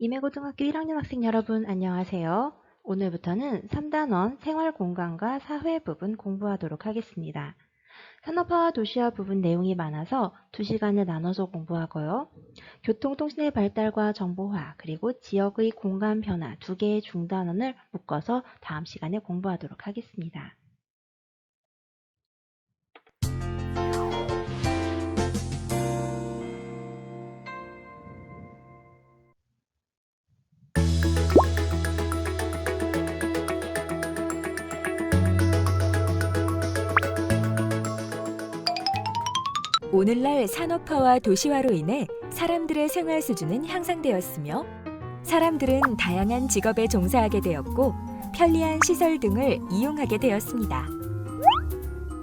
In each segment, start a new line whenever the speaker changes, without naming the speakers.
임해고등학교 1학년 학생 여러분 안녕하세요. 오늘부터는 3단원 생활공간과 사회 부분 공부하도록 하겠습니다. 산업화와 도시화 부분 내용이 많아서 2시간을 나눠서 공부하고요. 교통통신의 발달과 정보화 그리고 지역의 공간 변화 2개의 중단원을 묶어서 다음 시간에 공부하도록 하겠습니다.
오늘날 산업화와 도시화로 인해 사람들의 생활 수준은 향상되었으며 사람들은 다양한 직업에 종사하게 되었고 편리한 시설 등을 이용하게 되었습니다.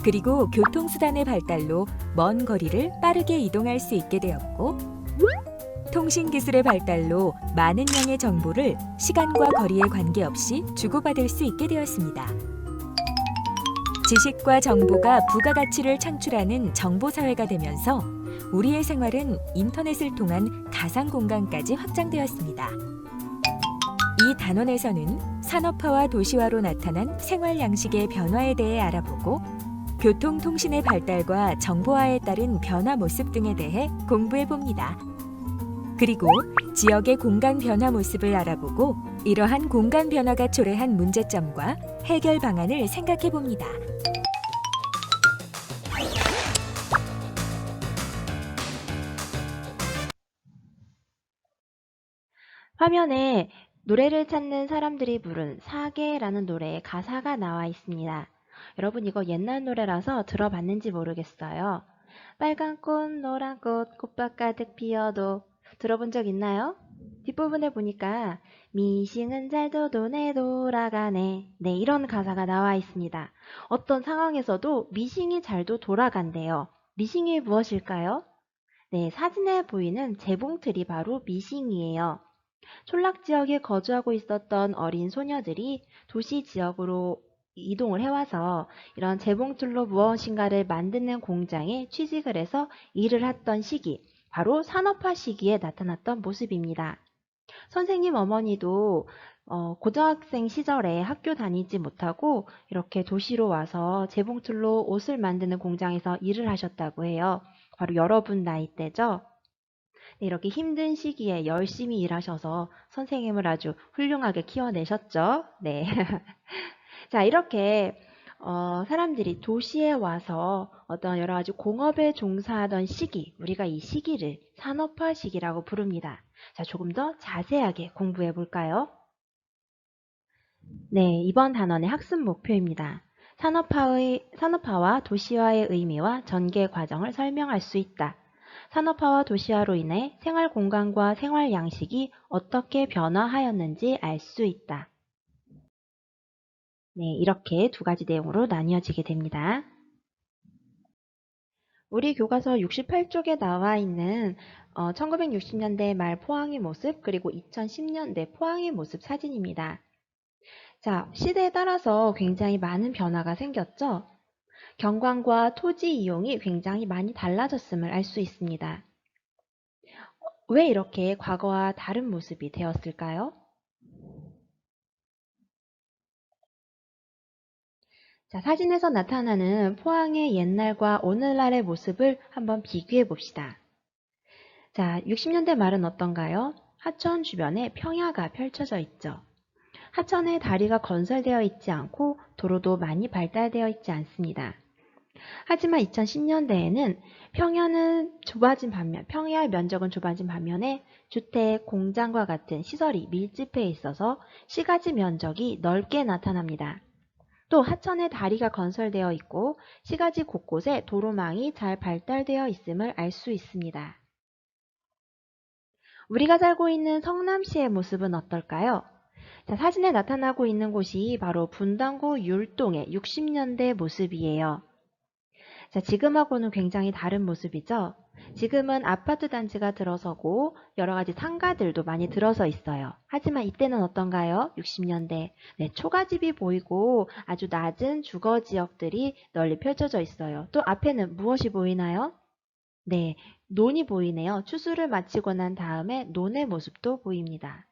그리고 교통수단의 발달로 먼 거리를 빠르게 이동할 수 있게 되었고 통신기술의 발달로 많은 양의 정보를 시간과 거리에 관계없이 주고받을 수 있게 되었습니다. 지식과 정보가 부가가치를 창출하는 정보사회가 되면서 우리의 생활은 인터넷을 통한 가상공간까지 확장되었습니다. 이 단원에서는 산업화와 도시화로 나타난 생활 양식의 변화에 대해 알아보고 교통통신의 발달과 정보화에 따른 변화 모습 등에 대해 공부해봅니다. 그리고 지역의 공간 변화 모습을 알아보고 이러한 공간 변화가 초래한 문제점과 해결 방안을 생각해봅니다.
화면에 노래를 찾는 사람들이 부른 사계라는 노래의 가사가 나와 있습니다. 여러분 이거 옛날 노래라서 들어봤는지 모르겠어요. 빨간 꽃, 노란 꽃, 꽃밭 가득 피어도 들어본 적 있나요? 뒷부분에 보니까 미싱은 잘 도네 돌아가네. 네, 이런 가사가 나와 있습니다. 어떤 상황에서도 미싱이 잘도 돌아간대요. 미싱이 무엇일까요? 네, 사진에 보이는 재봉틀이 바로 미싱이에요. 촌락 지역에 거주하고 있었던 어린 소녀들이 도시 지역으로 이동을 해와서 이런 재봉틀로 무엇인가를 만드는 공장에 취직을 해서 일을 했던 시기, 바로 산업화 시기에 나타났던 모습입니다. 선생님 어머니도 고등학생 시절에 학교 다니지 못하고 이렇게 도시로 와서 재봉틀로 옷을 만드는 공장에서 일을 하셨다고 해요. 바로 여러분 나이대죠? 네, 이렇게 힘든 시기에 열심히 일하셔서 선생님을 아주 훌륭하게 키워내셨죠. 네. 자, 이렇게 사람들이 도시에 와서 어떤 여러 가지 공업에 종사하던 시기, 우리가 이 시기를 산업화 시기라고 부릅니다. 자, 조금 더 자세하게 공부해 볼까요? 네, 이번 단원의 학습 목표입니다. 산업화와 도시화의 의미와 전개 과정을 설명할 수 있다. 산업화와 도시화로 인해 생활 공간과 생활 양식이 어떻게 변화하였는지 알 수 있다. 네, 이렇게 2가지 내용으로 나뉘어지게 됩니다. 우리 교과서 68쪽에 나와 있는 1960년대 말 포항의 모습 그리고 2010년대 포항의 모습 사진입니다. 자, 시대에 따라서 굉장히 많은 변화가 생겼죠? 경관과 토지 이용이 굉장히 많이 달라졌음을 알 수 있습니다. 왜 이렇게 과거와 다른 모습이 되었을까요? 자, 사진에서 나타나는 포항의 옛날과 오늘날의 모습을 한번 비교해 봅시다. 자, 60년대 말은 어떤가요? 하천 주변에 평야가 펼쳐져 있죠. 하천에 다리가 건설되어 있지 않고 도로도 많이 발달되어 있지 않습니다. 하지만 2010년대에는 평야의 면적은 좁아진 반면에 주택, 공장과 같은 시설이 밀집해 있어서 시가지 면적이 넓게 나타납니다. 또 하천에 다리가 건설되어 있고 시가지 곳곳에 도로망이 잘 발달되어 있음을 알 수 있습니다. 우리가 살고 있는 성남시의 모습은 어떨까요? 자, 사진에 나타나고 있는 곳이 바로 분당구 율동의 60년대 모습이에요. 자, 지금하고는 굉장히 다른 모습이죠. 지금은 아파트 단지가 들어서고 여러 가지 상가들도 많이 들어서 있어요. 하지만 이때는 어떤가요? 60년대. 네, 초가집이 보이고 아주 낮은 주거 지역들이 널리 펼쳐져 있어요. 또 앞에는 무엇이 보이나요? 네, 논이 보이네요. 추수를 마치고 난 다음에 논의 모습도 보입니다.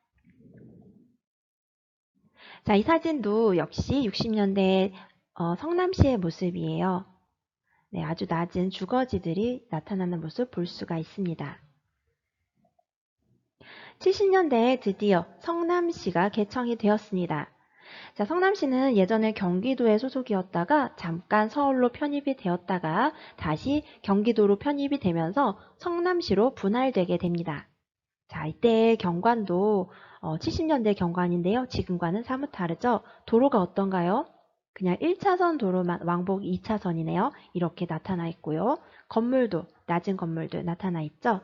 자, 이 사진도 역시 60년대 성남시의 모습이에요. 네, 아주 낮은 주거지들이 나타나는 모습 볼 수가 있습니다. 70년대에 드디어 성남시가 개청이 되었습니다. 자, 성남시는 예전에 경기도의 소속이었다가 잠깐 서울로 편입이 되었다가 다시 경기도로 편입이 되면서 성남시로 분할되게 됩니다. 자, 이때의 경관도 70년대 경관인데요. 지금과는 사뭇 다르죠? 도로가 어떤가요? 그냥 1차선 도로만 왕복 2차선이네요. 이렇게 나타나 있고요. 건물도 낮은 건물들 나타나 있죠?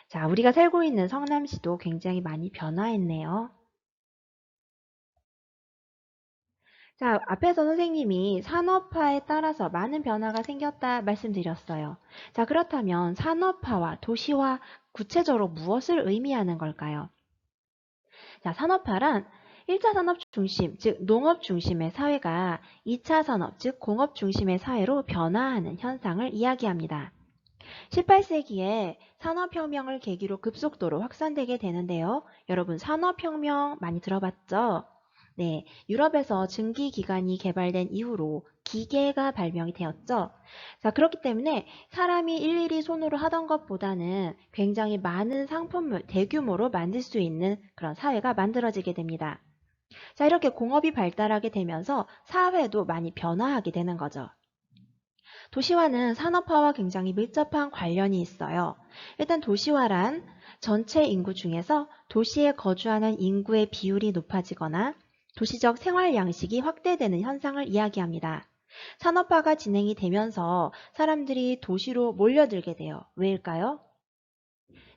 자, 우리가 살고 있는 성남시도 굉장히 많이 변화했네요. 자, 앞에서 선생님이 산업화에 따라서 많은 변화가 생겼다 말씀드렸어요. 자, 그렇다면 산업화와 도시화 구체적으로 무엇을 의미하는 걸까요? 자, 산업화란 1차 산업 중심, 즉 농업 중심의 사회가 2차 산업, 즉 공업 중심의 사회로 변화하는 현상을 이야기합니다. 18세기에 산업혁명을 계기로 급속도로 확산되게 되는데요. 여러분 산업혁명 많이 들어봤죠? 네, 유럽에서 증기기관이 개발된 이후로 기계가 발명이 되었죠. 자, 그렇기 때문에 사람이 일일이 손으로 하던 것보다는 굉장히 많은 상품을 대규모로 만들 수 있는 그런 사회가 만들어지게 됩니다. 자, 이렇게 공업이 발달하게 되면서 사회도 많이 변화하게 되는 거죠. 도시화는 산업화와 굉장히 밀접한 관련이 있어요. 일단 도시화란 전체 인구 중에서 도시에 거주하는 인구의 비율이 높아지거나 도시적 생활 양식이 확대되는 현상을 이야기합니다. 산업화가 진행이 되면서 사람들이 도시로 몰려들게 돼요. 왜일까요?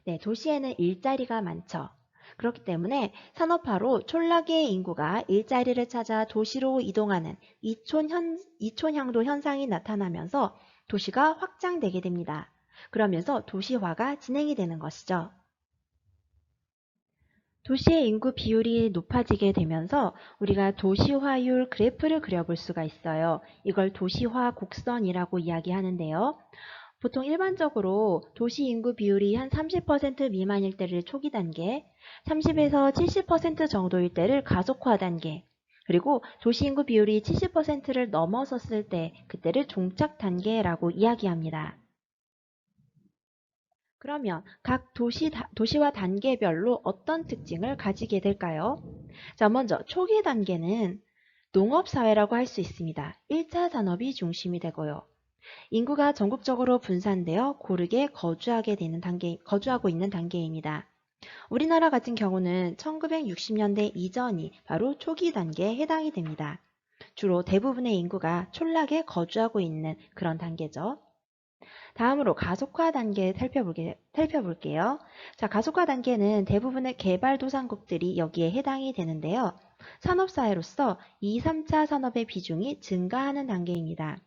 네, 도시에는 일자리가 많죠. 그렇기 때문에 산업화로 촌락의 인구가 일자리를 찾아 도시로 이동하는 이촌향도 현상이 나타나면서 도시가 확장되게 됩니다. 그러면서 도시화가 진행이 되는 것이죠. 도시의 인구 비율이 높아지게 되면서 우리가 도시화율 그래프를 그려볼 수가 있어요. 이걸 도시화 곡선이라고 이야기하는데요. 보통 일반적으로 도시 인구 비율이 한 30% 미만일 때를 초기 단계, 30에서 70% 정도일 때를 가속화 단계, 그리고 도시 인구 비율이 70%를 넘어섰을 때 그때를 종착 단계라고 이야기합니다. 그러면 각 도시화 단계별로 어떤 특징을 가지게 될까요? 자, 먼저 초기 단계는 농업사회라고 할 수 있습니다. 1차 산업이 중심이 되고요. 인구가 전국적으로 분산되어 고르게 거주하고 있는 단계입니다. 우리나라 같은 경우는 1960년대 이전이 바로 초기 단계에 해당이 됩니다. 주로 대부분의 인구가 촌락에 거주하고 있는 그런 단계죠. 다음으로 가속화 단계 살펴볼게요. 자, 가속화 단계는 대부분의 개발도상국들이 여기에 해당이 되는데요. 산업사회로서 2, 3차 산업의 비중이 증가하는 단계입니다.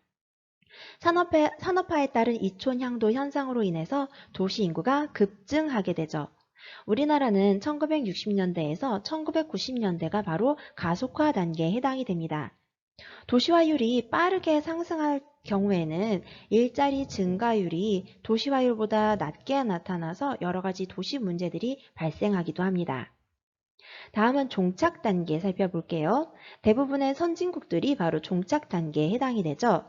산업화에 따른 이촌향도 현상으로 인해서 도시 인구가 급증하게 되죠. 우리나라는 1960년대에서 1990년대가 바로 가속화 단계에 해당이 됩니다. 도시화율이 빠르게 상승할 경우에는 일자리 증가율이 도시화율보다 낮게 나타나서 여러 가지 도시 문제들이 발생하기도 합니다. 다음은 종착 단계 살펴볼게요. 대부분의 선진국들이 바로 종착 단계에 해당이 되죠.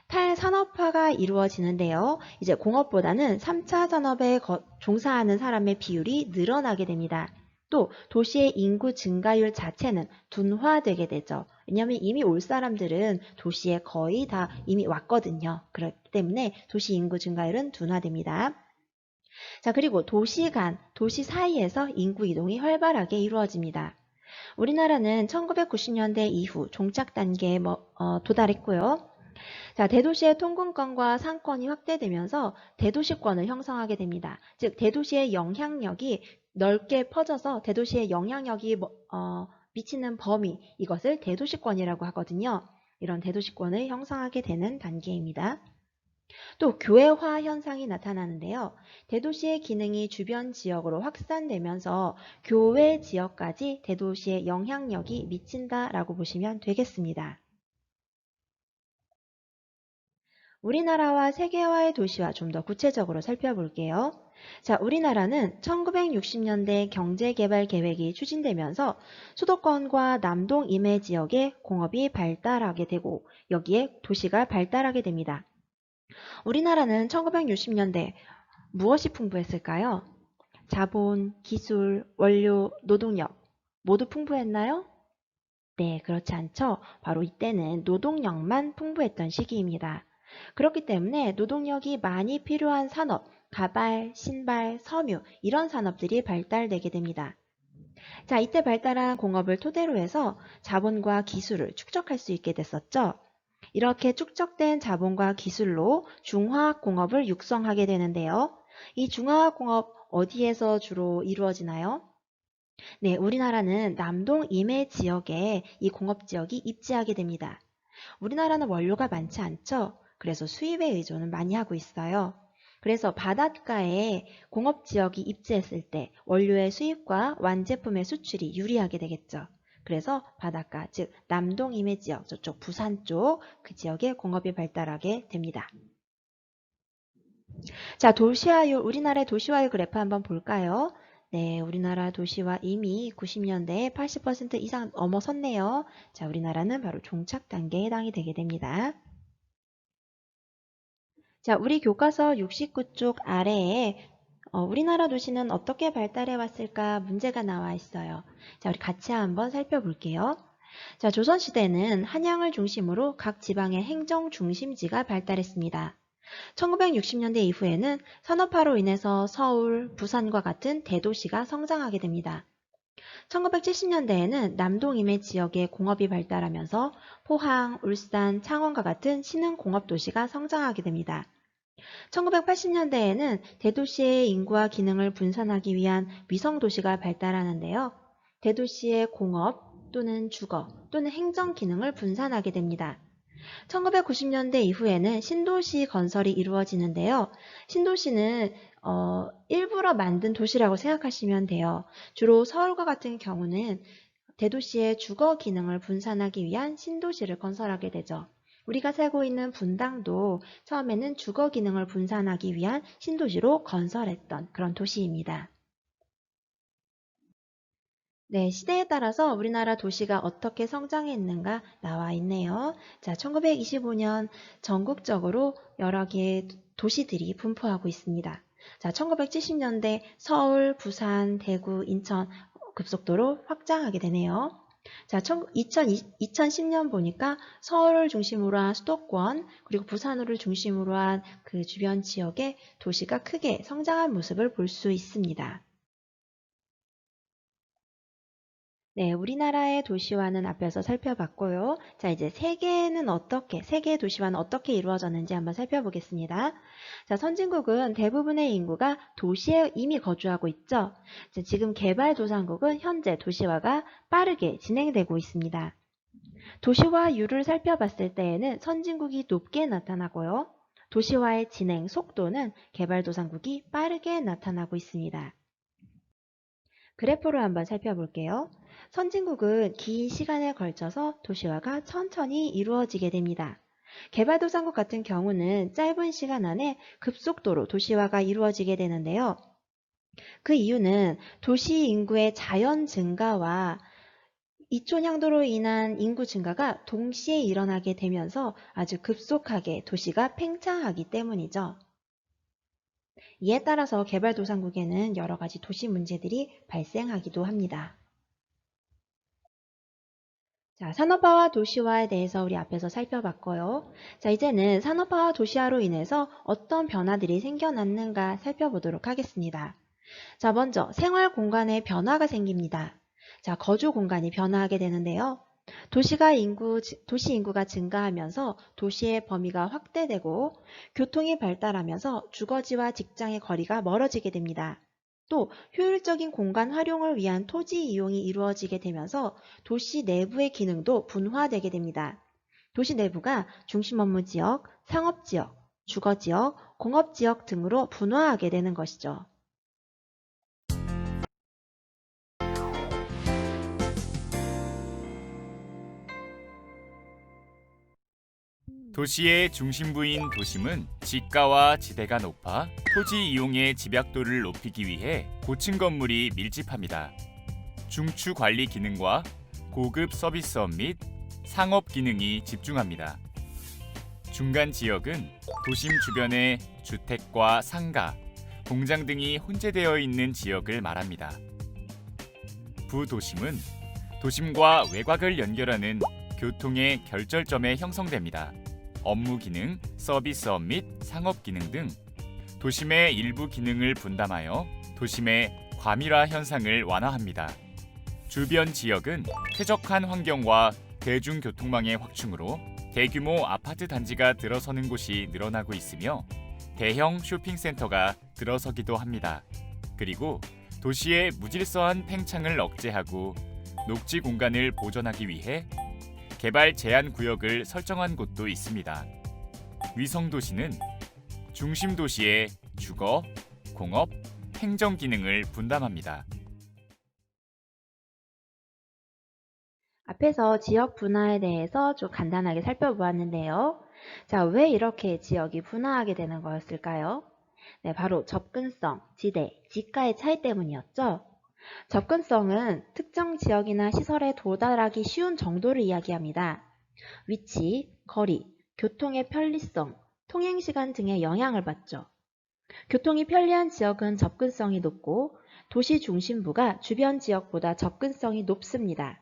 탈산업화가 이루어지는데요. 이제 공업보다는 3차 산업에 종사하는 사람의 비율이 늘어나게 됩니다. 또 도시의 인구 증가율 자체는 둔화되게 되죠. 왜냐하면 이미 올 사람들은 도시에 거의 다 이미 왔거든요. 그렇기 때문에 도시 인구 증가율은 둔화됩니다. 자, 그리고 도시 사이에서 인구 이동이 활발하게 이루어집니다. 우리나라는 1990년대 이후 종착 단계에 도달했고요. 자, 대도시의 통근권과 상권이 확대되면서 대도시권을 형성하게 됩니다. 즉, 대도시의 영향력이 넓게 퍼져서 대도시의 영향력이 미치는 범위, 이것을 대도시권이라고 하거든요. 이런 대도시권을 형성하게 되는 단계입니다. 또 교외화 현상이 나타나는데요. 대도시의 기능이 주변 지역으로 확산되면서 교외 지역까지 대도시의 영향력이 미친다라고 보시면 되겠습니다. 우리나라와 세계화의 도시화 좀 더 구체적으로 살펴볼게요. 자, 우리나라는 1960년대 경제개발 계획이 추진되면서 수도권과 남동 이메 지역에 공업이 발달하게 되고 여기에 도시가 발달하게 됩니다. 우리나라는 1960년대 무엇이 풍부했을까요? 자본, 기술, 원료, 노동력 모두 풍부했나요? 네, 그렇지 않죠. 바로 이때는 노동력만 풍부했던 시기입니다. 그렇기 때문에 노동력이 많이 필요한 산업, 가발, 신발, 섬유 이런 산업들이 발달되게 됩니다. 자, 이때 발달한 공업을 토대로 해서 자본과 기술을 축적할 수 있게 됐었죠. 이렇게 축적된 자본과 기술로 중화학 공업을 육성하게 되는데요. 이 중화학 공업 어디에서 주로 이루어지나요? 네, 우리나라는 남동 이메 지역에 이 공업 지역이 입지하게 됩니다. 우리나라는 원료가 많지 않죠? 그래서 수입에 의존을 많이 하고 있어요. 그래서 바닷가에 공업 지역이 입지했을 때 원료의 수입과 완제품의 수출이 유리하게 되겠죠. 그래서 바닷가, 즉 남동 이메 지역, 저쪽 부산 쪽 그 지역에 공업이 발달하게 됩니다. 자, 도시화율, 우리나라의 도시화율 그래프 한번 볼까요? 네, 우리나라 도시화 이미 90년대에 80% 이상 넘어섰네요. 자, 우리나라는 바로 종착 단계에 해당이 되게 됩니다. 자, 우리 교과서 69쪽 아래에 우리나라 도시는 어떻게 발달해 왔을까 문제가 나와 있어요. 자, 우리 같이 한번 살펴볼게요. 자, 조선시대는 한양을 중심으로 각 지방의 행정 중심지가 발달했습니다. 1960년대 이후에는 산업화로 인해서 서울, 부산과 같은 대도시가 성장하게 됩니다. 1970년대에는 남동 이메 지역의 공업이 발달하면서 포항, 울산, 창원과 같은 신흥 공업도시가 성장하게 됩니다. 1980년대에는 대도시의 인구와 기능을 분산하기 위한 위성도시가 발달하는데요. 대도시의 공업 또는 주거 또는 행정 기능을 분산하게 됩니다. 1990년대 이후에는 신도시 건설이 이루어지는데요. 신도시는 일부러 만든 도시라고 생각하시면 돼요. 주로 서울과 같은 경우는 대도시의 주거 기능을 분산하기 위한 신도시를 건설하게 되죠. 우리가 살고 있는 분당도 처음에는 주거 기능을 분산하기 위한 신도시로 건설했던 그런 도시입니다. 네, 시대에 따라서 우리나라 도시가 어떻게 성장했는가 나와 있네요. 자, 1925년 전국적으로 여러 개의 도시들이 분포하고 있습니다. 자, 1970년대 서울, 부산, 대구, 인천 급속도로 확장하게 되네요. 자, 2010년 보니까 서울을 중심으로 한 수도권, 그리고 부산을 중심으로 한 그 주변 지역의 도시가 크게 성장한 모습을 볼 수 있습니다. 네, 우리나라의 도시화는 앞에서 살펴봤고요. 자, 이제 세계의 도시화는 어떻게 이루어졌는지 한번 살펴보겠습니다. 자, 선진국은 대부분의 인구가 도시에 이미 거주하고 있죠. 자, 지금 개발도상국은 현재 도시화가 빠르게 진행되고 있습니다. 도시화율을 살펴봤을 때에는 선진국이 높게 나타나고요. 도시화의 진행 속도는 개발도상국이 빠르게 나타나고 있습니다. 그래프로 한번 살펴볼게요. 선진국은 긴 시간에 걸쳐서 도시화가 천천히 이루어지게 됩니다. 개발도상국 같은 경우는 짧은 시간 안에 급속도로 도시화가 이루어지게 되는데요. 그 이유는 도시 인구의 자연 증가와 이촌 향도로 인한 인구 증가가 동시에 일어나게 되면서 아주 급속하게 도시가 팽창하기 때문이죠. 이에 따라서 개발도상국에는 여러 가지 도시 문제들이 발생하기도 합니다. 자, 산업화와 도시화에 대해서 우리 앞에서 살펴봤고요. 자, 이제는 산업화와 도시화로 인해서 어떤 변화들이 생겨났는가 살펴보도록 하겠습니다. 자, 먼저 생활 공간에 변화가 생깁니다. 자, 거주 공간이 변화하게 되는데요. 도시 인구가 증가하면서 도시의 범위가 확대되고 교통이 발달하면서 주거지와 직장의 거리가 멀어지게 됩니다. 또 효율적인 공간 활용을 위한 토지 이용이 이루어지게 되면서 도시 내부의 기능도 분화되게 됩니다. 도시 내부가 중심 업무 지역, 상업 지역, 주거 지역, 공업 지역 등으로 분화하게 되는 것이죠.
도시의 중심부인 도심은 지가와 지대가 높아 토지 이용의 집약도를 높이기 위해 고층 건물이 밀집합니다. 중추 관리 기능과 고급 서비스업 및 상업 기능이 집중합니다. 중간 지역은 도심 주변의 주택과 상가, 공장 등이 혼재되어 있는 지역을 말합니다. 부도심은 도심과 외곽을 연결하는 교통의 결절점에 형성됩니다. 업무 기능, 서비스업 및 상업 기능 등 도심의 일부 기능을 분담하여 도심의 과밀화 현상을 완화합니다. 주변 지역은 쾌적한 환경과 대중교통망의 확충으로 대규모 아파트 단지가 들어서는 곳이 늘어나고 있으며 대형 쇼핑센터가 들어서기도 합니다. 그리고 도시의 무질서한 팽창을 억제하고 녹지 공간을 보존하기 위해 개발 제한 구역을 설정한 곳도 있습니다. 위성도시는 중심 도시의 주거, 공업, 행정 기능을 분담합니다.
앞에서 지역 분화에 대해서 좀 간단하게 살펴보았는데요. 자, 왜 이렇게 지역이 분화하게 되는 거였을까요? 네, 바로 접근성, 지대, 지가의 차이 때문이었죠. 접근성은 특정 지역이나 시설에 도달하기 쉬운 정도를 이야기합니다. 위치, 거리, 교통의 편리성, 통행시간 등의 영향을 받죠. 교통이 편리한 지역은 접근성이 높고 도시 중심부가 주변 지역보다 접근성이 높습니다.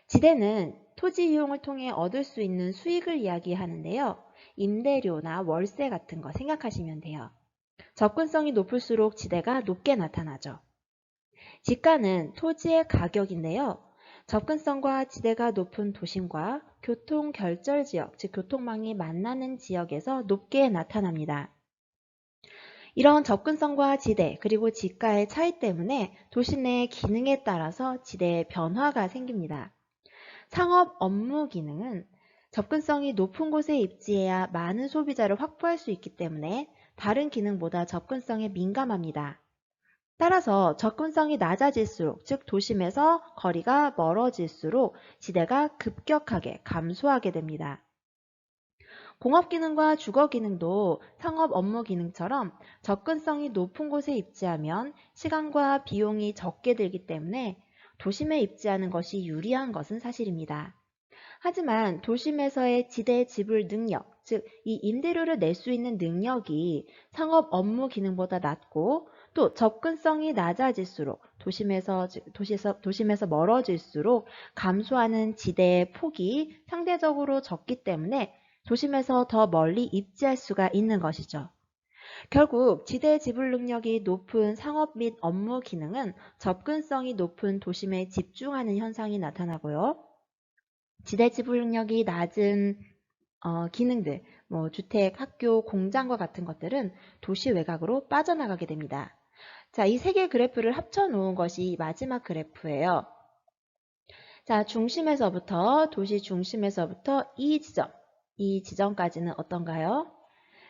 지대는 토지 이용을 통해 얻을 수 있는 수익을 이야기하는데요. 임대료나 월세 같은 거 생각하시면 돼요. 접근성이 높을수록 지대가 높게 나타나죠. 지가는 토지의 가격인데요. 접근성과 지대가 높은 도심과 교통 결절 지역, 즉 교통망이 만나는 지역에서 높게 나타납니다. 이런 접근성과 지대, 그리고 지가의 차이 때문에 도시 내 기능에 따라서 지대의 변화가 생깁니다. 상업 업무 기능은 접근성이 높은 곳에 입지해야 많은 소비자를 확보할 수 있기 때문에 다른 기능보다 접근성에 민감합니다. 따라서 접근성이 낮아질수록, 즉 도심에서 거리가 멀어질수록 지대가 급격하게 감소하게 됩니다. 공업 기능과 주거 기능도 상업 업무 기능처럼 접근성이 높은 곳에 입지하면 시간과 비용이 적게 들기 때문에 도심에 입지하는 것이 유리한 것은 사실입니다. 하지만 도심에서의 지대 지불 능력, 즉 이 임대료를 낼 수 있는 능력이 상업 업무 기능보다 낮고 또 접근성이 낮아질수록 도심에서 멀어질수록 감소하는 지대의 폭이 상대적으로 적기 때문에 도심에서 더 멀리 입지할 수가 있는 것이죠. 결국 지대 지불 능력이 높은 상업 및 업무 기능은 접근성이 높은 도심에 집중하는 현상이 나타나고요. 지대 지불 능력이 낮은 기능들, 주택, 학교, 공장과 같은 것들은 도시 외곽으로 빠져나가게 됩니다. 자, 이 세 개의 그래프를 합쳐 놓은 것이 마지막 그래프예요. 자, 도시 중심에서부터 이 지점까지는 어떤가요?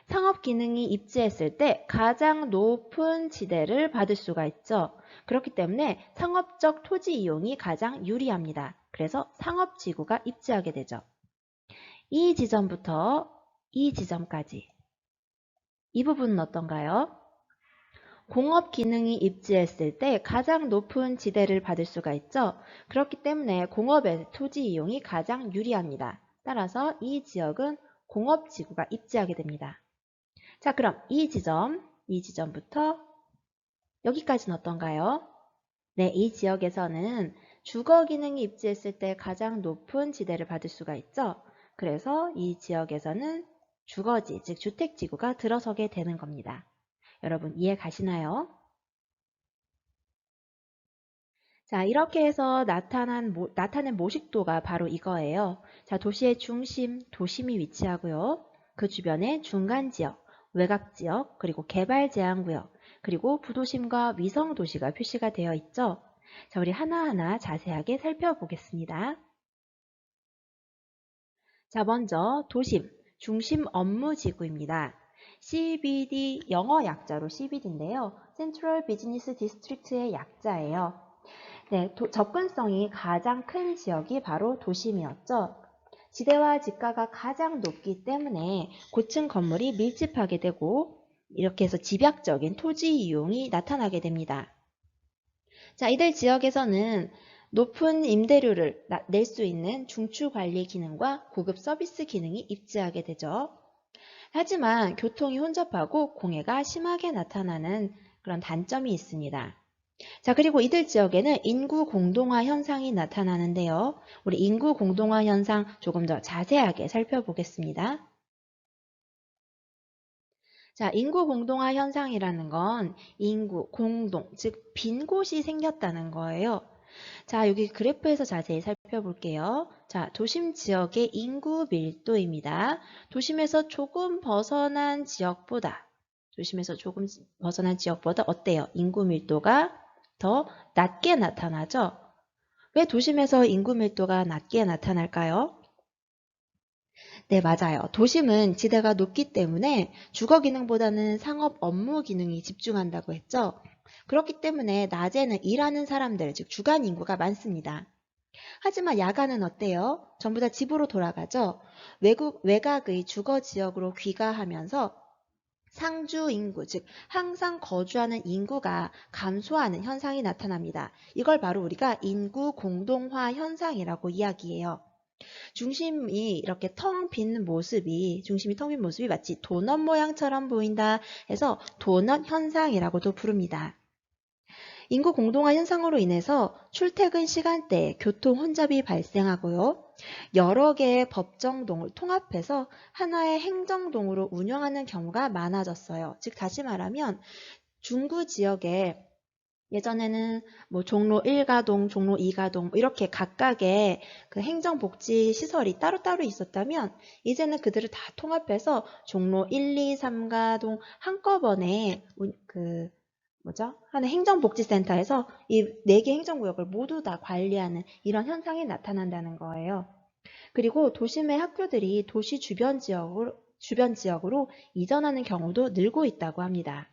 상업 기능이 입지했을 때 가장 높은 지대를 받을 수가 있죠. 그렇기 때문에 상업적 토지 이용이 가장 유리합니다. 그래서 상업지구가 입지하게 되죠. 이 지점부터 이 지점까지. 이 부분은 어떤가요? 공업 기능이 입지했을 때 가장 높은 지대를 받을 수가 있죠. 그렇기 때문에 공업의 토지 이용이 가장 유리합니다. 따라서 이 지역은 공업지구가 입지하게 됩니다. 자, 그럼 이 지점부터 여기까지는 어떤가요? 네, 이 지역에서는 주거 기능이 입지했을 때 가장 높은 지대를 받을 수가 있죠. 그래서 이 지역에서는 주거지, 즉 주택지구가 들어서게 되는 겁니다. 여러분 이해 가시나요? 자, 이렇게 해서 나타낸 모식도가 바로 이거예요. 자, 도시의 중심, 도심이 위치하고요. 그 주변에 중간지역, 외곽지역, 그리고 개발 제한구역, 그리고 부도심과 위성도시가 표시가 되어 있죠. 자, 우리 하나하나 자세하게 살펴보겠습니다. 자, 먼저 도심, 중심 업무지구입니다. CBD, 영어 약자로 CBD인데요. Central Business District의 약자예요. 네, 접근성이 가장 큰 지역이 바로 도심이었죠. 지대와 지가가 가장 높기 때문에 고층 건물이 밀집하게 되고 이렇게 해서 집약적인 토지 이용이 나타나게 됩니다. 자, 이들 지역에서는 높은 임대료를 낼 수 있는 중추 관리 기능과 고급 서비스 기능이 입지하게 되죠. 하지만 교통이 혼잡하고 공해가 심하게 나타나는 그런 단점이 있습니다. 자, 그리고 이들 지역에는 인구 공동화 현상이 나타나는데요. 우리 인구 공동화 현상 조금 더 자세하게 살펴보겠습니다. 자, 인구 공동화 현상이라는 건 인구, 공동, 즉 빈 곳이 생겼다는 거예요. 자, 여기 그래프에서 자세히 살펴볼게요. 자, 도심 지역의 인구 밀도입니다. 도심에서 조금 벗어난 지역보다 어때요? 인구 밀도가 더 낮게 나타나죠? 왜 도심에서 인구 밀도가 낮게 나타날까요? 네, 맞아요. 도심은 지대가 높기 때문에 주거 기능보다는 상업 업무 기능이 집중한다고 했죠. 그렇기 때문에 낮에는 일하는 사람들, 즉 주간 인구가 많습니다. 하지만 야간은 어때요? 전부 다 집으로 돌아가죠. 외곽의 주거 지역으로 귀가하면서 상주 인구, 즉 항상 거주하는 인구가 감소하는 현상이 나타납니다. 이걸 바로 우리가 인구 공동화 현상이라고 이야기해요. 중심이 텅 빈 모습이 마치 도넛 모양처럼 보인다 해서 도넛 현상이라고도 부릅니다. 인구 공동화 현상으로 인해서 출퇴근 시간대에 교통 혼잡이 발생하고요. 여러 개의 법정동을 통합해서 하나의 행정동으로 운영하는 경우가 많아졌어요. 즉 다시 말하면 중구 지역에 예전에는 종로 1가동, 종로 2가동 이렇게 각각의 그 행정복지 시설이 따로따로 있었다면 이제는 그들을 다 통합해서 종로 1, 2, 3가동 한꺼번에 하는 행정복지센터에서 이 4개 행정구역을 모두 다 관리하는 이런 현상이 나타난다는 거예요. 그리고 도심의 학교들이 도시 주변 지역으로 이전하는 경우도 늘고 있다고 합니다.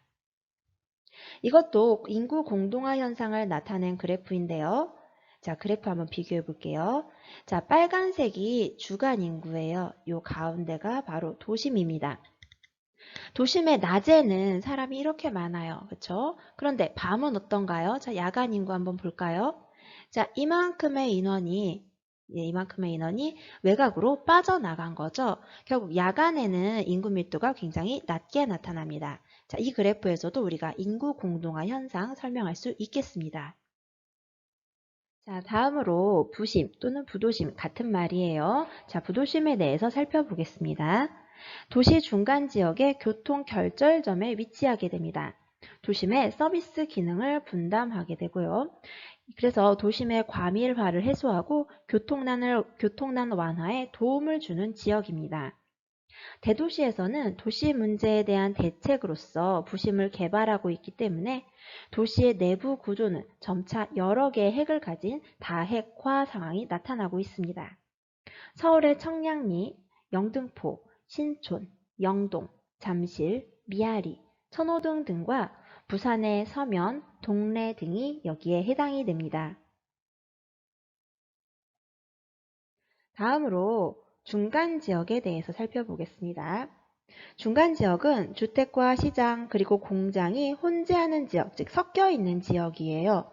이것도 인구 공동화 현상을 나타낸 그래프인데요. 자, 그래프 한번 비교해 볼게요. 자, 빨간색이 주간 인구예요. 요 가운데가 바로 도심입니다. 도심의 낮에는 사람이 이렇게 많아요. 그렇죠? 그런데 밤은 어떤가요? 자, 야간 인구 한번 볼까요? 자, 이만큼의 인원이 외곽으로 빠져나간 거죠. 결국 야간에는 인구 밀도가 굉장히 낮게 나타납니다. 자, 이 그래프에서도 우리가 인구 공동화 현상 설명할 수 있겠습니다. 자, 다음으로 부심 또는 부도심 같은 말이에요. 자, 부도심에 대해서 살펴보겠습니다. 도시 중간 지역의 교통 결절점에 위치하게 됩니다. 도심의 서비스 기능을 분담하게 되고요. 그래서 도심의 과밀화를 해소하고 교통난 완화에 도움을 주는 지역입니다. 대도시에서는 도시 문제에 대한 대책으로서 부심을 개발하고 있기 때문에 도시의 내부 구조는 점차 여러 개의 핵을 가진 다핵화 상황이 나타나고 있습니다. 서울의 청량리, 영등포, 신촌, 영동, 잠실, 미아리, 천호동 등과 부산의 서면, 동래 등이 여기에 해당이 됩니다. 다음으로 중간 지역에 대해서 살펴보겠습니다. 중간 지역은 주택과 시장 그리고 공장이 혼재하는 지역, 즉 섞여 있는 지역이에요.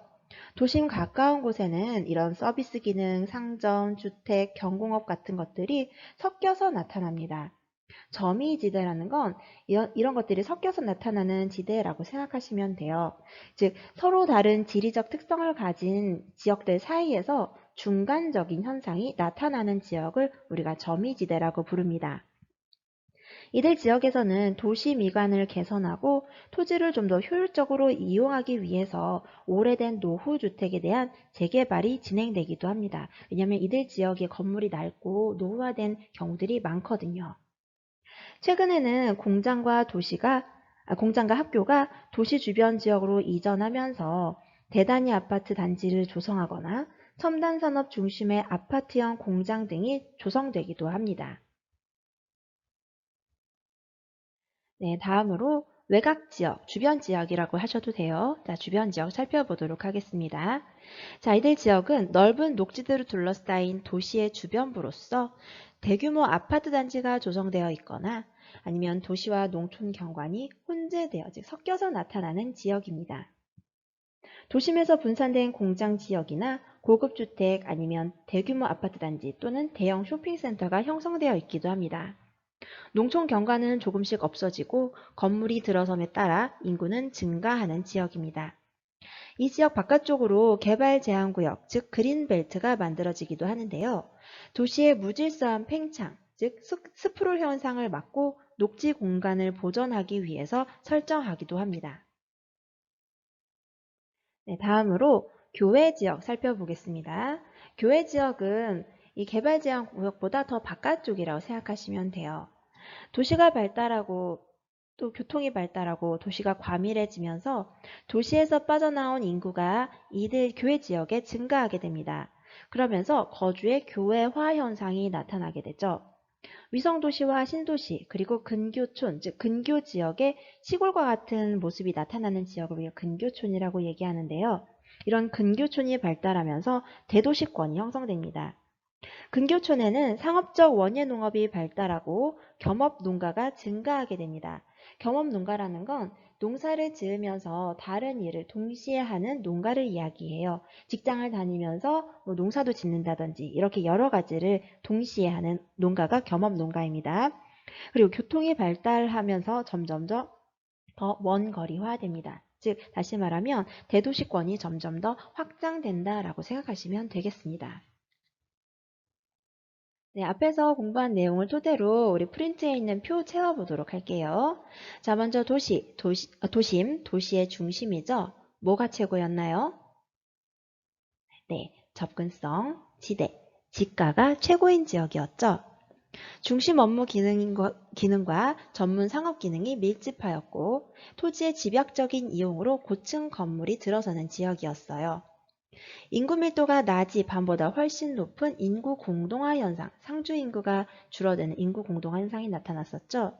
도심 가까운 곳에는 이런 서비스 기능, 상점, 주택, 경공업 같은 것들이 섞여서 나타납니다. 점이지대라는 건 이런 것들이 섞여서 나타나는 지대라고 생각하시면 돼요. 즉 서로 다른 지리적 특성을 가진 지역들 사이에서 중간적인 현상이 나타나는 지역을 우리가 점이지대라고 부릅니다. 이들 지역에서는 도시 미관을 개선하고 토지를 좀 더 효율적으로 이용하기 위해서 오래된 노후주택에 대한 재개발이 진행되기도 합니다. 왜냐하면 이들 지역의 건물이 낡고 노후화된 경우들이 많거든요. 최근에는 공장과 학교가 도시 주변 지역으로 이전하면서 대단위 아파트 단지를 조성하거나 첨단 산업 중심의 아파트형 공장 등이 조성되기도 합니다. 네, 다음으로 외곽 지역, 주변 지역이라고 하셔도 돼요. 자, 주변 지역 살펴보도록 하겠습니다. 자, 이들 지역은 넓은 녹지들을 둘러싸인 도시의 주변부로서 대규모 아파트 단지가 조성되어 있거나 아니면 도시와 농촌 경관이 혼재되어 즉 섞여서 나타나는 지역입니다. 도심에서 분산된 공장 지역이나 고급 주택 아니면 대규모 아파트 단지 또는 대형 쇼핑센터가 형성되어 있기도 합니다. 농촌 경관은 조금씩 없어지고 건물이 들어섬에 따라 인구는 증가하는 지역입니다. 이 지역 바깥쪽으로 개발 제한구역, 즉 그린벨트가 만들어지기도 하는데요. 도시의 무질서한 팽창, 즉 스프롤 현상을 막고 녹지 공간을 보존하기 위해서 설정하기도 합니다. 네, 다음으로 교외 지역 살펴보겠습니다. 교외 지역은 이 개발 제한 구역보다 더 바깥쪽이라고 생각하시면 돼요. 도시가 발달하고 또 교통이 발달하고 도시가 과밀해지면서 도시에서 빠져나온 인구가 이들 교외 지역에 증가하게 됩니다. 그러면서 거주의 교외화 현상이 나타나게 되죠. 위성도시와 신도시 그리고 근교촌, 즉 근교 지역의 시골과 같은 모습이 나타나는 지역을 우리가 근교촌이라고 얘기하는데요. 이런 근교촌이 발달하면서 대도시권이 형성됩니다. 근교촌에는 상업적 원예 농업이 발달하고 겸업 농가가 증가하게 됩니다. 겸업 농가라는 건 농사를 지으면서 다른 일을 동시에 하는 농가를 이야기해요. 직장을 다니면서 농사도 짓는다든지 이렇게 여러 가지를 동시에 하는 농가가 겸업 농가입니다. 그리고 교통이 발달하면서 점점 더 먼 거리화됩니다. 즉 다시 말하면 대도시권이 점점 더 확장된다라고 생각하시면 되겠습니다. 네, 앞에서 공부한 내용을 토대로 우리 프린트에 있는 표 채워보도록 할게요. 자, 먼저 도심, 도시의 중심이죠. 뭐가 최고였나요? 네, 접근성, 지대, 지가가 최고인 지역이었죠. 중심 업무 기능과 전문 상업 기능이 밀집하였고 토지의 집약적인 이용으로 고층 건물이 들어서는 지역이었어요. 인구 밀도가 낮이 밤보다 훨씬 높은 인구 공동화 현상, 상주 인구가 줄어드는 인구 공동화 현상이 나타났었죠.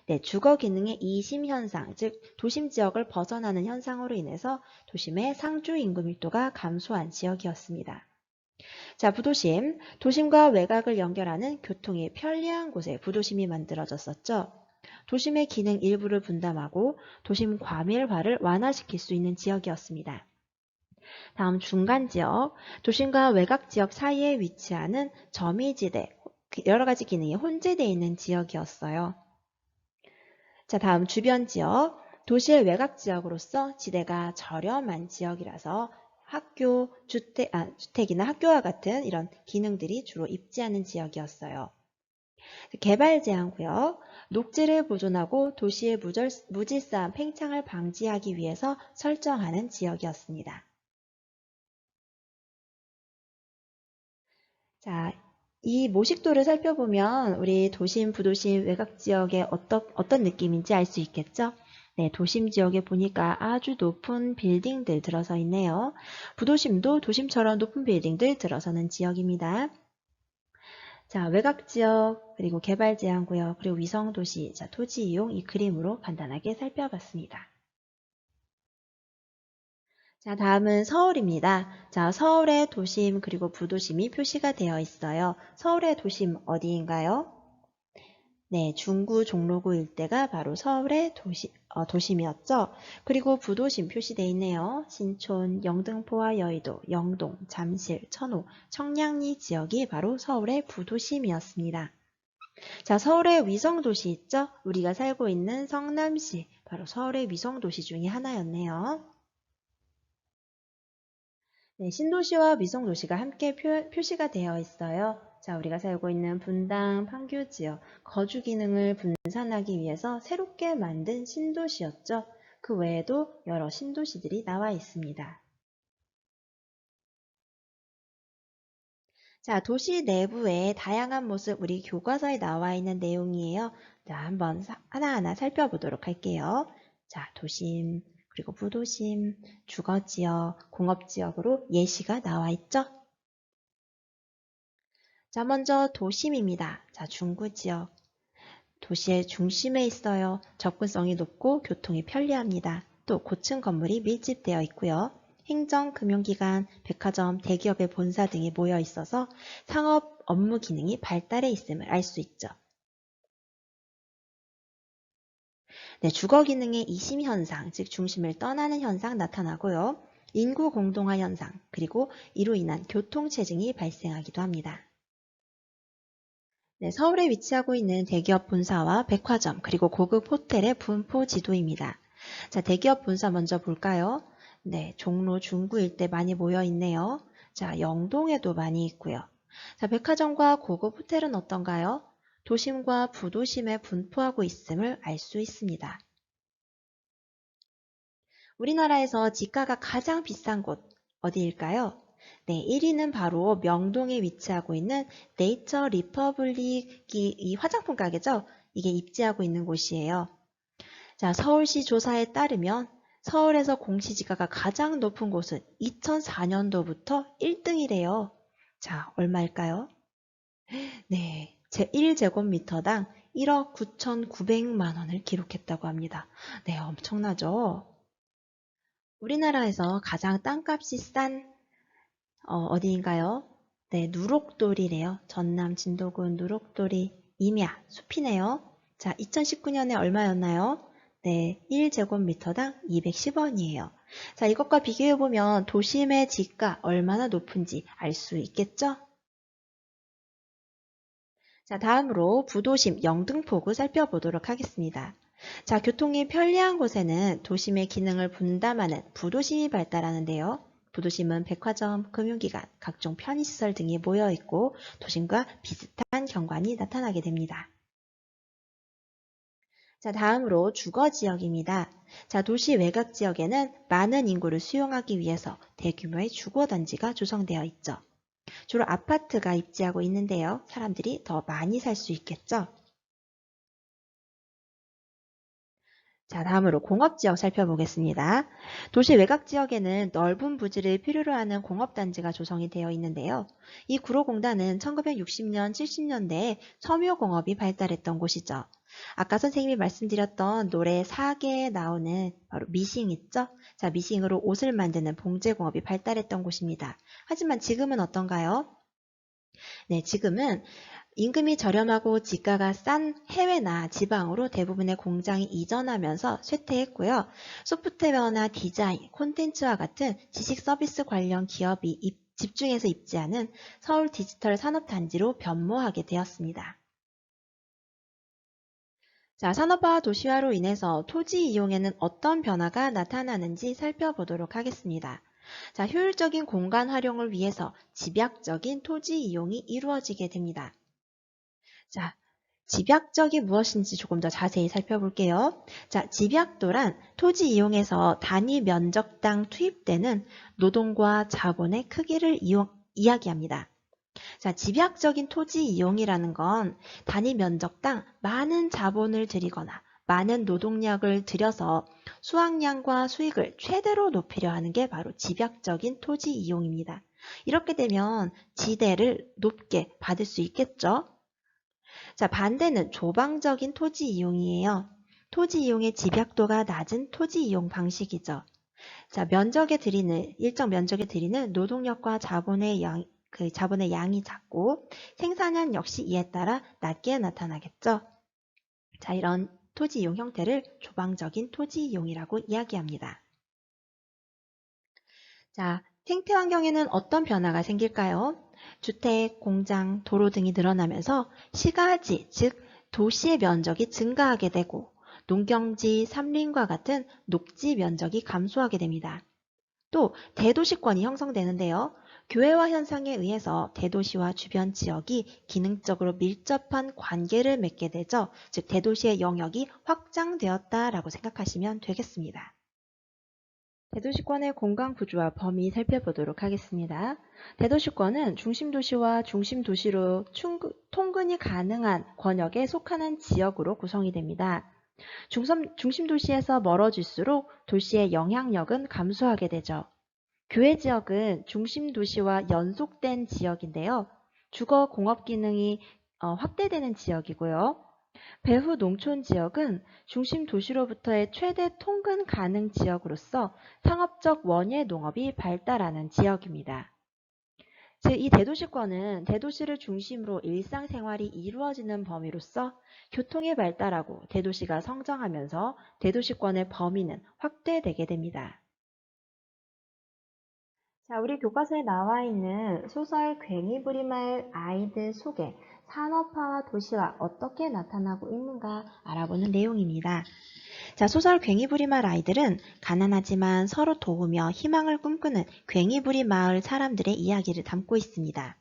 네, 주거 기능의 이심 현상, 즉 도심 지역을 벗어나는 현상으로 인해서 도심의 상주 인구 밀도가 감소한 지역이었습니다. 자, 부도심, 도심과 외곽을 연결하는 교통이 편리한 곳에 부도심이 만들어졌었죠. 도심의 기능 일부를 분담하고 도심 과밀화를 완화시킬 수 있는 지역이었습니다. 다음 중간지역, 도심과 외곽지역 사이에 위치하는 점이지대, 여러 가지 기능이 혼재되어 있는 지역이었어요. 자, 다음 주변지역, 도시의 외곽지역으로서 지대가 저렴한 지역이라서 학교, 주택이나 학교와 같은 이런 기능들이 주로 입지하는 지역이었어요. 개발 제한구역, 녹지를 보존하고 도시의 무질서한 팽창을 방지하기 위해서 설정하는 지역이었습니다. 자, 이 모식도를 살펴보면 우리 도심, 부도심, 외곽지역의 어떤 느낌인지 알 수 있겠죠? 네, 도심 지역에 보니까 아주 높은 빌딩들 들어서 있네요. 부도심도 도심처럼 높은 빌딩들 들어서는 지역입니다. 자, 외곽지역, 그리고 개발제한구역, 그리고 위성도시, 자, 토지 이용 이 그림으로 간단하게 살펴봤습니다. 자, 다음은 서울입니다. 자, 서울의 도심 그리고 부도심이 표시가 되어 있어요. 서울의 도심 어디인가요? 네, 중구, 종로구 일대가 바로 서울의 도심이었죠. 그리고 부도심 표시되어 있네요. 신촌, 영등포와 여의도, 영동, 잠실, 천호, 청량리 지역이 바로 서울의 부도심이었습니다. 자, 서울의 위성도시 있죠? 우리가 살고 있는 성남시, 바로 서울의 위성도시 중에 하나였네요. 네, 신도시와 위성도시가 함께 표시가 되어 있어요. 자, 우리가 살고 있는 분당, 판교 지역, 거주 기능을 분산하기 위해서 새롭게 만든 신도시였죠. 그 외에도 여러 신도시들이 나와 있습니다. 자, 도시 내부의 다양한 모습 우리 교과서에 나와 있는 내용이에요. 자, 한번 하나하나 살펴보도록 할게요. 자, 도심, 그리고 부도심, 주거지역, 공업지역으로 예시가 나와 있죠? 자, 먼저 도심입니다. 자, 중구지역. 도시의 중심에 있어요. 접근성이 높고 교통이 편리합니다. 또 고층 건물이 밀집되어 있고요. 행정, 금융기관, 백화점, 대기업의 본사 등이 모여 있어서 상업 업무 기능이 발달해 있음을 알 수 있죠. 네, 주거 기능의 이심 현상, 즉 중심을 떠나는 현상 나타나고요. 인구 공동화 현상, 그리고 이로 인한 교통체증이 발생하기도 합니다. 네, 서울에 위치하고 있는 대기업 본사와 백화점, 그리고 고급 호텔의 분포 지도입니다. 자, 대기업 본사 먼저 볼까요? 네, 종로 중구 일대 많이 모여 있네요. 자, 영동에도 많이 있고요. 자, 백화점과 고급 호텔은 어떤가요? 도심과 부도심에 분포하고 있음을 알 수 있습니다. 우리나라에서 지가가 가장 비싼 곳 어디일까요? 네, 1위는 바로 명동에 위치하고 있는 네이처 리퍼블릭이 이 화장품 가게죠? 이게 입지하고 있는 곳이에요. 자, 서울시 조사에 따르면 서울에서 공시지가가 가장 높은 곳은 2004년도부터 1등이래요. 자, 얼마일까요? 네, 제 1제곱미터당 1억 9,900만 원을 기록했다고 합니다. 네, 엄청나죠? 우리나라에서 가장 땅값이 싼 어디인가요? 네, 누록돌이래요. 전남 진도군 누록돌이 임야 숲이네요. 자, 2019년에 얼마였나요? 네, 1제곱미터당 210원이에요. 자, 이것과 비교해보면 도심의 지가 얼마나 높은지 알 수 있겠죠? 자, 다음으로 부도심 영등포구 살펴보도록 하겠습니다. 자, 교통이 편리한 곳에는 도심의 기능을 분담하는 부도심이 발달하는데요. 부도심은 백화점, 금융기관, 각종 편의시설 등이 모여있고 도심과 비슷한 경관이 나타나게 됩니다. 자, 다음으로 주거지역입니다. 자, 도시 외곽 지역에는 많은 인구를 수용하기 위해서 대규모의 주거단지가 조성되어 있죠. 주로 아파트가 입지하고 있는데요. 사람들이 더 많이 살 수 있겠죠. 자, 다음으로 공업지역 살펴보겠습니다. 도시 외곽 지역에는 넓은 부지를 필요로 하는 공업단지가 조성이 되어 있는데요. 이 구로공단은 1960년, 70년대에 섬유공업이 발달했던 곳이죠. 아까 선생님이 말씀드렸던 노래 4개에 나오는 바로 미싱 있죠? 자, 미싱으로 옷을 만드는 봉제공업이 발달했던 곳입니다. 하지만 지금은 어떤가요? 네, 지금은 임금이 저렴하고 지가가 싼 해외나 지방으로 대부분의 공장이 이전하면서 쇠퇴했고요. 소프트웨어나 디자인, 콘텐츠와 같은 지식 서비스 관련 기업이 집중해서 입지하는 서울 디지털 산업단지로 변모하게 되었습니다. 자, 산업화 도시화로 인해서 토지 이용에는 어떤 변화가 나타나는지 살펴보도록 하겠습니다. 자, 효율적인 공간 활용을 위해서 집약적인 토지 이용이 이루어지게 됩니다. 자, 집약적이 무엇인지 조금 더 자세히 살펴볼게요. 자, 집약도란 토지 이용에서 단위 면적당 투입되는 노동과 자본의 크기를 이야기합니다. 자, 집약적인 토지 이용이라는 건 단위 면적당 많은 자본을 들이거나 많은 노동력을 들여서 수확량과 수익을 최대로 높이려 하는 게 바로 집약적인 토지 이용입니다. 이렇게 되면 지대를 높게 받을 수 있겠죠? 자, 반대는 조방적인 토지 이용이에요. 토지 이용의 집약도가 낮은 토지 이용 방식이죠. 자, 일정 면적에 들이는 노동력과 자본의 양이 작고 생산량 역시 이에 따라 낮게 나타나겠죠. 자, 이런 토지 이용 형태를 조방적인 토지 이용이라고 이야기합니다. 자, 생태 환경에는 어떤 변화가 생길까요? 주택, 공장, 도로 등이 늘어나면서 시가지, 즉 도시의 면적이 증가하게 되고 농경지, 삼림과 같은 녹지 면적이 감소하게 됩니다. 또 대도시권이 형성되는데요. 교회화 현상에 의해서 대도시와 주변 지역이 기능적으로 밀접한 관계를 맺게 되죠. 즉 대도시의 영역이 확장되었다라고 생각하시면 되겠습니다. 대도시권의 공간 구조와 범위 살펴보도록 하겠습니다. 대도시권은 중심도시와 중심도시로 통근이 가능한 권역에 속하는 지역으로 구성이 됩니다. 중심도시에서 멀어질수록 도시의 영향력은 감소하게 되죠. 교외 지역은 중심도시와 연속된 지역인데요. 주거 공업 기능이 확대되는 지역이고요. 배후 농촌 지역은 중심 도시로부터의 최대 통근 가능 지역으로서 상업적 원예 농업이 발달하는 지역입니다. 즉, 이 대도시권은 대도시를 중심으로 일상생활이 이루어지는 범위로서 교통이 발달하고 대도시가 성장하면서 대도시권의 범위는 확대되게 됩니다. 자, 우리 교과서에 나와 있는 소설 괭이부리마을 아이들 소개, 산업화와 도시화 어떻게 나타나고 있는가 알아보는 내용입니다. 자, 소설 괭이부리마을 아이들은 가난하지만 서로 도우며 희망을 꿈꾸는 괭이부리 마을 사람들의 이야기를 담고 있습니다.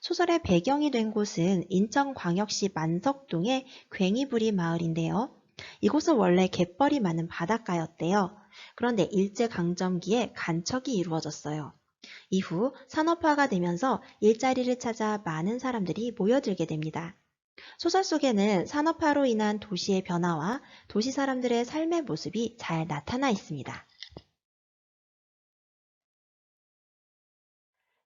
소설의 배경이 된 곳은 인천광역시 만석동의 괭이부리 마을인데요. 이곳은 원래 갯벌이 많은 바닷가였대요. 그런데 일제강점기에 간척이 이루어졌어요. 이후 산업화가 되면서 일자리를 찾아 많은 사람들이 모여들게 됩니다. 소설 속에는 산업화로 인한 도시의 변화와 도시 사람들의 삶의 모습이 잘 나타나 있습니다.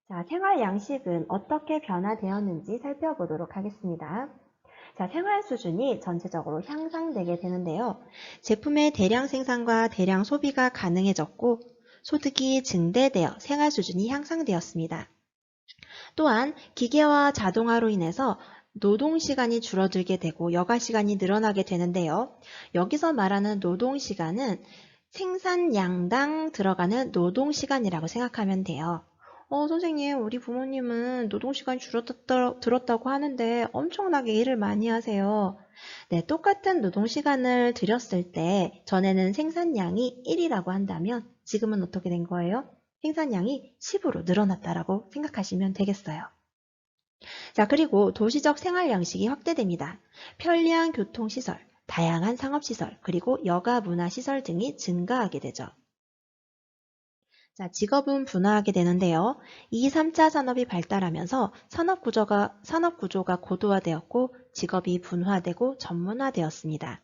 자, 생활 양식은 어떻게 변화되었는지 살펴보도록 하겠습니다. 자, 생활 수준이 전체적으로 향상되게 되는데요. 제품의 대량 생산과 대량 소비가 가능해졌고 소득이 증대되어 생활 수준이 향상되었습니다. 또한 기계와 자동화로 인해서 노동시간이 줄어들게 되고 여가시간이 늘어나게 되는데요. 여기서 말하는 노동시간은 생산량당 들어가는 노동시간이라고 생각하면 돼요. 선생님, 우리 부모님은 노동시간이 줄었다고 하는데 엄청나게 일을 많이 하세요. 네, 똑같은 노동시간을 들였을 때 전에는 생산량이 1이라고 한다면 지금은 어떻게 된 거예요? 생산량이 10으로 늘어났다라고 생각하시면 되겠어요. 자, 그리고 도시적 생활 양식이 확대됩니다. 편리한 교통시설, 다양한 상업시설, 그리고 여가 문화시설 등이 증가하게 되죠. 자, 직업은 분화하게 되는데요. 2, 3차 산업이 발달하면서 산업구조가 고도화되었고 직업이 분화되고 전문화되었습니다.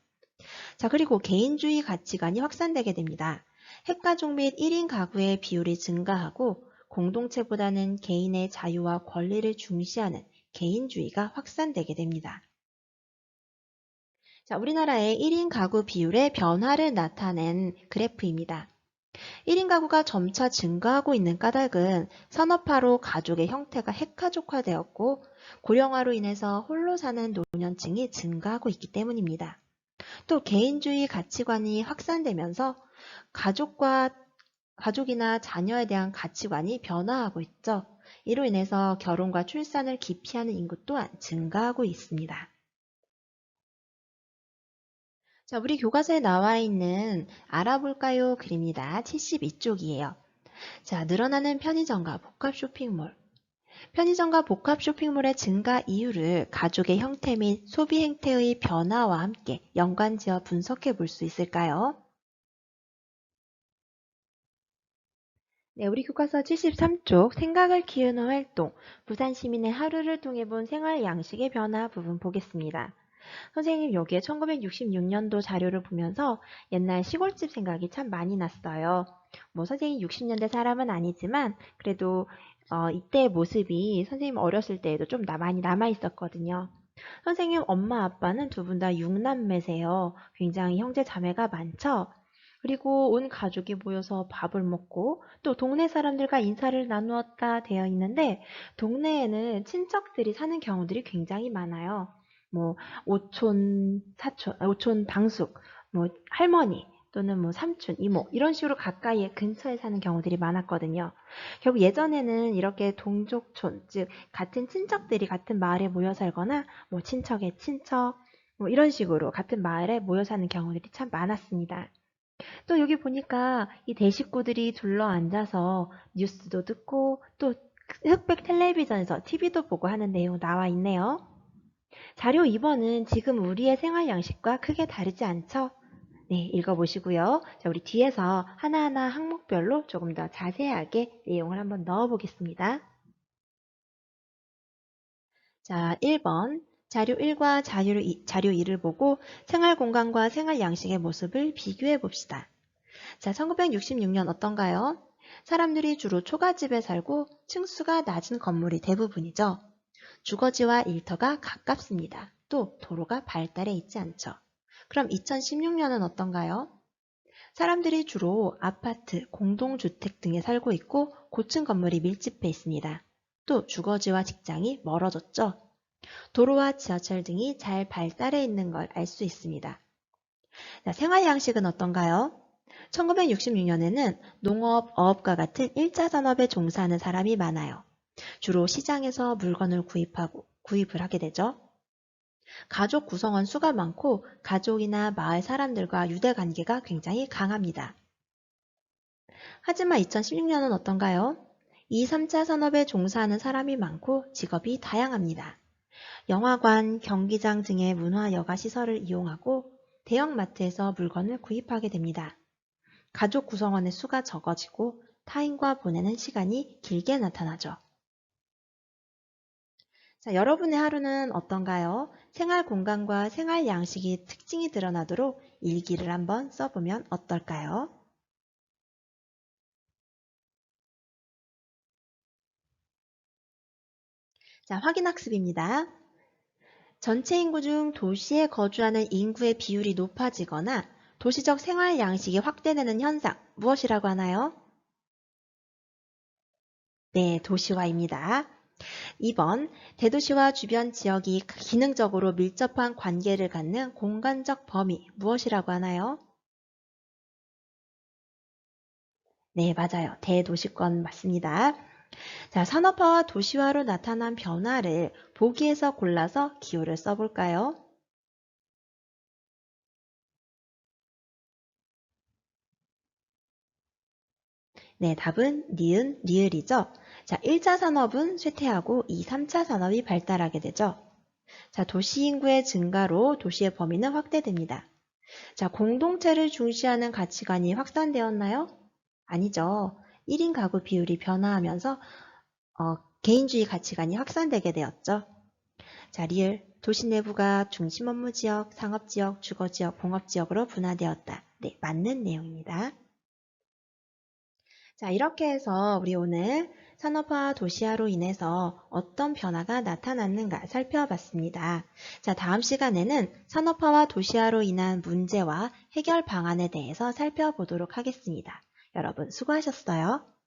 자, 그리고 개인주의 가치관이 확산되게 됩니다. 핵가족 및 1인 가구의 비율이 증가하고 공동체보다는 개인의 자유와 권리를 중시하는 개인주의가 확산되게 됩니다. 자, 우리나라의 1인 가구 비율의 변화를 나타낸 그래프입니다. 1인 가구가 점차 증가하고 있는 까닭은 산업화로 가족의 형태가 핵가족화되었고 고령화로 인해서 홀로 사는 노년층이 증가하고 있기 때문입니다. 또 개인주의 가치관이 확산되면서 가족이나 자녀에 대한 가치관이 변화하고 있죠. 이로 인해서 결혼과 출산을 기피하는 인구 또한 증가하고 있습니다. 자, 우리 교과서에 나와 있는 알아볼까요? 글입니다. 72쪽이에요. 자, 늘어나는 편의점과 복합 쇼핑몰. 편의점과 복합 쇼핑몰의 증가 이유를 가족의 형태 및 소비 행태의 변화와 함께 연관지어 분석해 볼 수 있을까요? 네, 우리 교과서 73쪽 생각을 키우는 활동, 부산 시민의 하루를 통해 본 생활 양식의 변화 부분 보겠습니다. 선생님, 여기에 1966년도 자료를 보면서 옛날 시골집 생각이 참 많이 났어요. 선생님 60년대 사람은 아니지만 그래도 이때의 모습이 선생님 어렸을 때에도 좀 많이 남아 있었거든요. 선생님 엄마 아빠는 두 분 다 6남매세요. 굉장히 형제 자매가 많죠? 그리고 온 가족이 모여서 밥을 먹고 또 동네 사람들과 인사를 나누었다 되어 있는데 동네에는 친척들이 사는 경우들이 굉장히 많아요. 오촌, 사촌, 오촌 방숙, 할머니 또는 삼촌, 이모 이런 식으로 가까이에 근처에 사는 경우들이 많았거든요. 결국 예전에는 이렇게 동족촌, 즉 같은 친척들이 같은 마을에 모여 살거나 친척의 친척 이런 식으로 같은 마을에 모여 사는 경우들이 참 많았습니다. 또 여기 보니까 이 대식구들이 둘러 앉아서 뉴스도 듣고 또 흑백 텔레비전에서 TV도 보고 하는 내용 나와 있네요. 자료 2번은 지금 우리의 생활 양식과 크게 다르지 않죠? 네, 읽어보시고요. 자, 우리 뒤에서 하나하나 항목별로 조금 더 자세하게 내용을 한번 넣어보겠습니다. 자, 1번. 자료 1과 자료 2를 보고 생활 공간과 생활 양식의 모습을 비교해 봅시다. 자, 1966년 어떤가요? 사람들이 주로 초가집에 살고 층수가 낮은 건물이 대부분이죠. 주거지와 일터가 가깝습니다. 또 도로가 발달해 있지 않죠. 그럼 2016년은 어떤가요? 사람들이 주로 아파트, 공동주택 등에 살고 있고 고층 건물이 밀집해 있습니다. 또 주거지와 직장이 멀어졌죠. 도로와 지하철 등이 잘 발달해 있는 걸 알 수 있습니다. 자, 생활 양식은 어떤가요? 1966년에는 농업, 어업과 같은 1차 산업에 종사하는 사람이 많아요. 주로 시장에서 물건을 구입을 하게 되죠. 가족 구성원 수가 많고 가족이나 마을 사람들과 유대관계가 굉장히 강합니다. 하지만 2016년은 어떤가요? 2, 3차 산업에 종사하는 사람이 많고 직업이 다양합니다. 영화관, 경기장 등의 문화 여가 시설을 이용하고 대형마트에서 물건을 구입하게 됩니다. 가족 구성원의 수가 적어지고 타인과 보내는 시간이 길게 나타나죠. 자, 여러분의 하루는 어떤가요? 생활 공간과 생활 양식이 특징이 드러나도록 일기를 한번 써보면 어떨까요? 자, 확인학습입니다. 전체 인구 중 도시에 거주하는 인구의 비율이 높아지거나 도시적 생활 양식이 확대되는 현상, 무엇이라고 하나요? 네, 도시화입니다. 2번, 대도시와 주변 지역이 기능적으로 밀접한 관계를 갖는 공간적 범위, 무엇이라고 하나요? 네, 맞아요. 대도시권 맞습니다. 자, 산업화와 도시화로 나타난 변화를 보기에서 골라서 기호를 써볼까요? 네, 답은 니은, 리을이죠. 자, 1차 산업은 쇠퇴하고 2, 3차 산업이 발달하게 되죠. 자, 도시 인구의 증가로 도시의 범위는 확대됩니다. 자, 공동체를 중시하는 가치관이 확산되었나요? 아니죠. 1인 가구 비율이 변화하면서 개인주의 가치관이 확산되게 되었죠. 자, 리을, 도시 내부가 중심 업무 지역, 상업 지역, 주거 지역, 공업 지역으로 분화되었다. 네, 맞는 내용입니다. 자, 이렇게 해서 우리 오늘 산업화 도시화로 인해서 어떤 변화가 나타났는가 살펴봤습니다. 자, 다음 시간에는 산업화와 도시화로 인한 문제와 해결 방안에 대해서 살펴보도록 하겠습니다. 여러분 수고하셨어요.